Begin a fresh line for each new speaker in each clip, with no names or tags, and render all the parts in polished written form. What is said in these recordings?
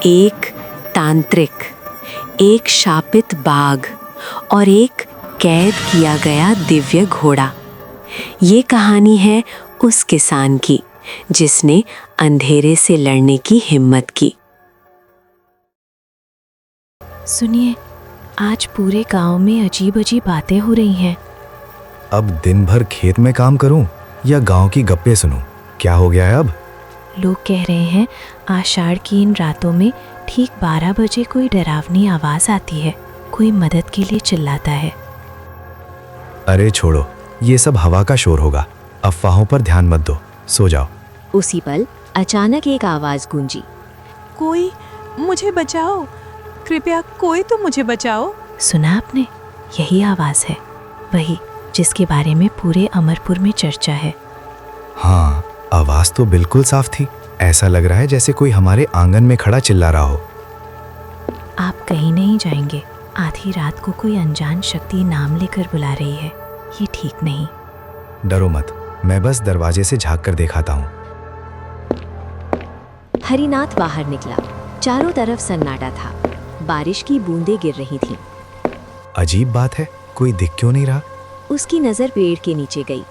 एक तांत्रिक, एक शापित बाघ और एक कैद किया गया दिव्य घोड़ा। ये कहानी है उस किसान की जिसने अंधेरे से लड़ने की हिम्मत की।
सुनिए, आज पूरे गांव में अजीब अजीब बातें हो रही हैं।
अब दिन भर खेत में काम करूं या गांव की गप्पे सुनूं? क्या हो गया है अब?
लोग कह रहे हैं आषाढ़ की इन रातों में ठीक 12 बजे कोई डरावनी आवाज आती है, कोई मदद के लिए चिल्लाता है।
अरे छोड़ो, ये सब हवा का शोर होगा। अफवाहों पर ध्यान मत दो, सो जाओ।
उसी पल अचानक एक आवाज गूंजी,
कोई मुझे बचाओ, कृपया कोई तो मुझे बचाओ।
सुना आपने? यही आवाज है, वही जिसके बारे में पूरे अमरपुर में चर्चा है।
हाँ, आवाज तो बिल्कुल साफ थी। ऐसा लग रहा है जैसे कोई हमारे आंगन में खड़ा चिल्ला रहा हो।
आप कहीं नहीं जाएंगे। आधी रात को कोई अनजान शक्ति नाम लेकर बुला रही है। ये ठीक नहीं।
डरो मत, मैं बस दरवाजे से झांक कर दिखाता हूँ।
हरिनाथ बाहर निकला। चारों तरफ सन्नाटा था, बारिश की बूंदें गिर रही थीं।
अजीब बात है, कोई दिख क्यों नहीं रहा?
उसकी नजर पेड़ के नीचे गई।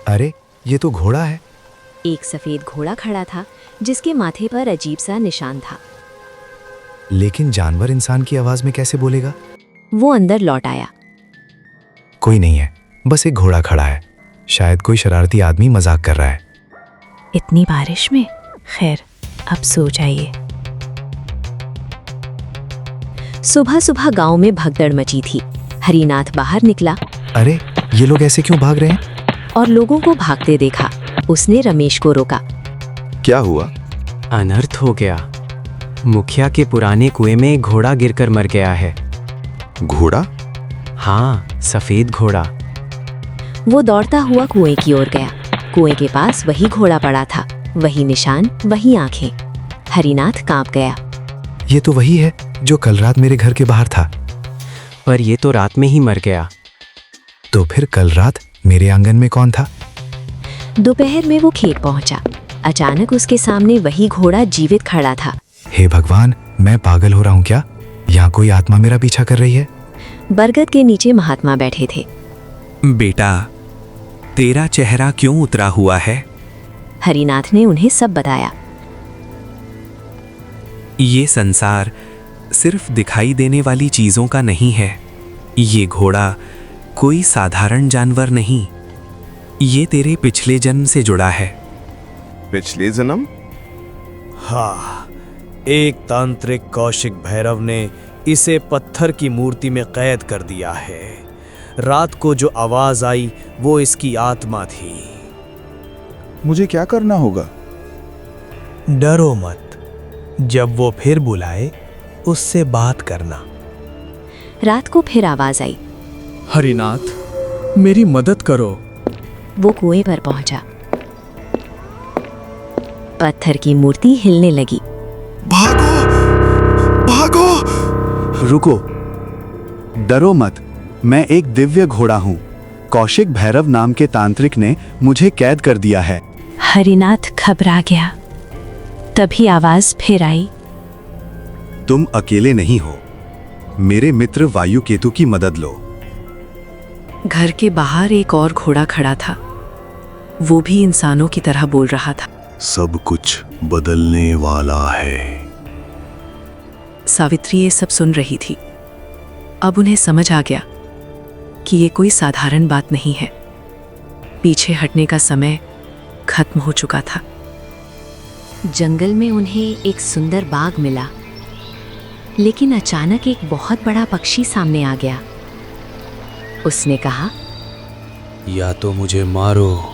अरे, ये तो घोड़ा है।
एक सफेद घोड़ा खड़ा था जिसके माथे पर अजीब सा निशान था।
लेकिन जानवर इंसान की आवाज में कैसे बोलेगा?
वो अंदर लौट आया।
कोई नहीं है, बस एक घोड़ा खड़ा है। शायद कोई शरारती आदमी मजाक कर रहा है।
इतनी बारिश में? खैर, अब सो जाइए।
सुबह सुबह गांव में भगदड़ मची थी। हरिनाथ बाहर निकला।
अरे, ये लोग ऐसे क्यों भाग रहे हैं?
और लोगों को भागते देखा। उसने रमेश को रोका।
क्या हुआ?
अनर्थ हो गया। मुखिया के पुराने कुएं में एक घोड़ा गिरकर मर गया है।
घोड़ा?
हाँ, सफेद घोड़ा।
वो दौड़ता हुआ कुएं की ओर गया। कुएं के पास वही घोड़ा पड़ा था, वही निशान, वही आंखें। हरिनाथ कांप गया।
ये तो वही है जो कल रात मेरे घर के बाहर था।
पर ये तो रात में ही मर गया।
तो फिर कल रात मेरे आंगन में कौन था?
दोपहर में वो खेत पहुंचा। अचानक उसके सामने वही घोड़ा जीवित खड़ा था।
हे भगवान, मैं पागल हो रहा हूँ क्या? यहाँ कोई आत्मा मेरा पीछा कर रही है।
बरगद के नीचे महात्मा बैठे थे।
बेटा, तेरा चेहरा क्यों उतरा हुआ है?
हरिनाथ ने उन्हें सब बताया।
ये संसार सिर्फ दिखाई देने वाली चीजों का नहीं है। ये घोड़ा कोई साधारण जानवर नहीं, ये तेरे पिछले जन्म से जुड़ा है।
पिछले जन्म?
हाँ, एक तांत्रिक कौशिक भैरव ने इसे पत्थर की मूर्ति में कैद कर दिया है। रात को जो आवाज आई वो इसकी आत्मा थी।
मुझे क्या करना होगा?
डरो मत, जब वो फिर बुलाए उससे बात करना।
रात को फिर आवाज आई।
हरिनाथ, मेरी मदद करो।
वो कुएं पर पहुंचा। पत्थर की मूर्ति हिलने लगी।
भागो! भागो!
रुको, डरो मत, मैं एक दिव्य घोड़ा हूँ। कौशिक भैरव नाम के तांत्रिक ने मुझे कैद कर दिया है।
हरिनाथ घबरा गया। तभी आवाज फिर आई।
तुम अकेले नहीं हो, मेरे मित्र वायु केतु की मदद लो।
घर के बाहर एक और घोड़ा खड़ा था। वो भी इंसानों की तरह बोल रहा था।
सब कुछ बदलने वाला है।
सावित्री ये सब सुन रही थी। अब उन्हें समझ आ गया कि ये कोई साधारण बात नहीं है। पीछे हटने का समय खत्म हो चुका था। जंगल में उन्हें एक सुंदर बाग मिला, लेकिन अचानक एक बहुत बड़ा पक्षी सामने आ गया। उसने कहा,
या तो मुझे मारो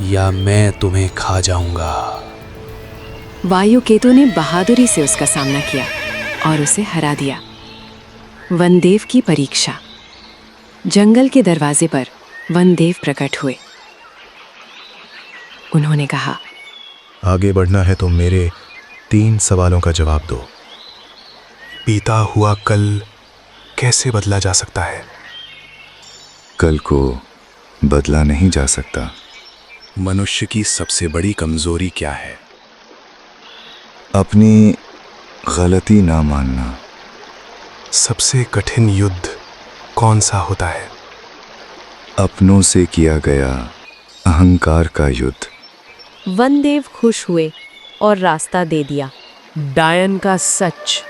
या मैं तुम्हें खा जाऊंगा।
वायु केतु ने बहादुरी से उसका सामना किया और उसे हरा दिया। वनदेव की परीक्षा। जंगल के दरवाजे पर वनदेव प्रकट हुए। उन्होंने कहा,
आगे बढ़ना है तो मेरे 3 सवालों का जवाब दो। बीता हुआ कल कैसे बदला जा सकता है?
कल को बदला नहीं जा सकता।
मनुष्य की सबसे बड़ी कमजोरी क्या है?
अपनी गलती ना मानना।
सबसे कठिन युद्ध कौन सा होता है?
अपनों से किया गया अहंकार का युद्ध।
वनदेव खुश हुए और रास्ता दे दिया।
डायन का सच।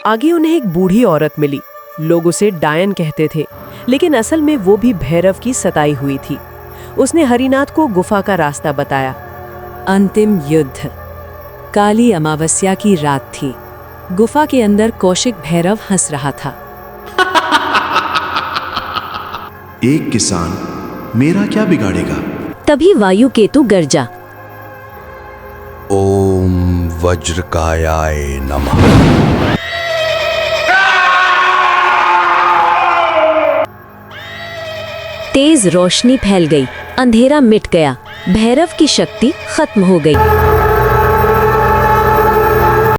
आगे उन्हें एक बूढ़ी औरत मिली। लोग उसे डायन कहते थे, लेकिन असल में वो भी भैरव की सताई हुई थी। उसने हरिनाथ को गुफा का रास्ता बताया।
अंतिम युद्ध। काली अमावस्या की रात थी। गुफा के अंदर कौशिक भैरव हंस रहा था।
एक किसान मेरा क्या बिगाड़ेगा?
तभी वायु केतु गरजा।
ओम वज्रकायाय नमः।
तेज रोशनी फैल गई, अंधेरा मिट गया, भैरव की शक्ति खत्म हो गई।